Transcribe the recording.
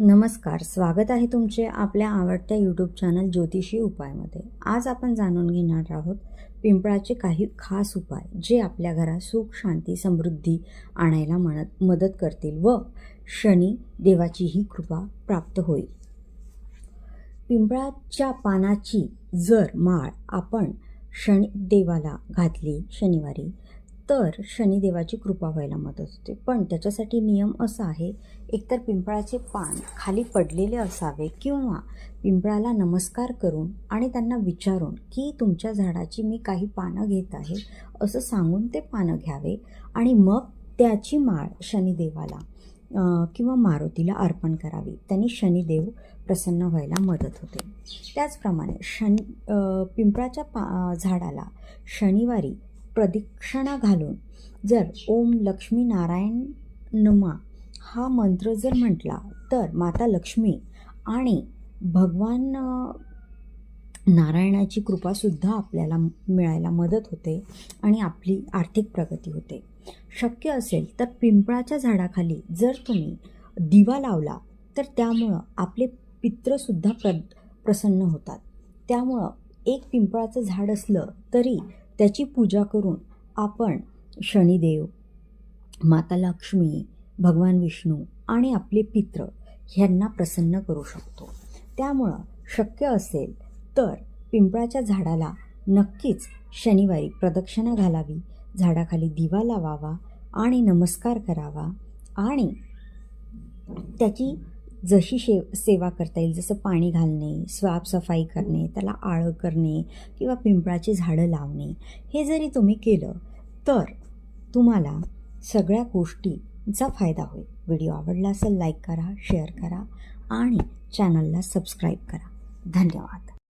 नमस्कार, स्वागत आहे तुमचे आपल्या आवडत्या यूट्यूब चॅनल ज्योतिषी उपायमध्ये. आज आपण जाणून घेणार आहोत पिंपळाचे काही खास उपाय जे आपल्या घरात सुख, शांती, समृद्धी आणायला मदत करतील व शनी देवाचीही कृपा प्राप्त होईल. पिंपळाच्या पानाची जर माळ आपण शनिदेवाला घातली शनिवारी तर शनिदेवाची कृपा व्हायला मदत होते. पण त्याच्यासाठी नियम असा आहे, एकतर पिंपळाचे पान खाली पडलेले असावे किंवा पिंपळाला नमस्कार करून आणि त्यांना विचारून की तुमच्या झाडाची मी काही पानं घेत आहे असं सांगून ते पानं घ्यावे आणि मग त्याची माळ शनिदेवाला किंवा मारुतीला अर्पण करावी. त्यांनी शनिदेव प्रसन्न व्हायला मदत होते. त्याचप्रमाणे पिंपळाच्या झाडाला शनिवारी प्रदक्षिणा घालून जर ओम लक्ष्मी नारायण नमा हा मंत्र जर म्हटला तर माता लक्ष्मी आणि भगवान नारायणाची कृपासुद्धा आपल्याला मिळायला मदत होते आणि आपली आर्थिक प्रगती होते. शक्य असेल तर पिंपळाच्या झाडाखाली जर तुम्ही दिवा लावला तर त्यामुळं आपले पितृसुद्धा प्रसन्न होतात. त्यामुळं एक पिंपळाचं झाड असलं तरी त्याची पूजा करून आपण शनिदेव, माता लक्ष्मी, भगवान विष्णू आणि आपले पितृ ह्यांना प्रसन्न करू शकतो. त्यामुळं शक्य असेल तर पिंपळाच्या झाडाला नक्कीच शनिवारी प्रदक्षिणा घालावी, झाडाखाली दिवा लावावा आणि नमस्कार करावा आणि त्याची जशी सेवा करता येईल, जसं पाणी घालणे, साफसफाई करणे, त्याला आळं करणे किंवा पिंपळाची झाडं लावणे, हे जरी तुम्ही केलं तर तुम्हाला सगळ्या गोष्टींचा फायदा होईल. व्हिडिओ आवडला असेल लाईक करा, शेअर करा आणि चॅनलला सबस्क्राईब करा. धन्यवाद.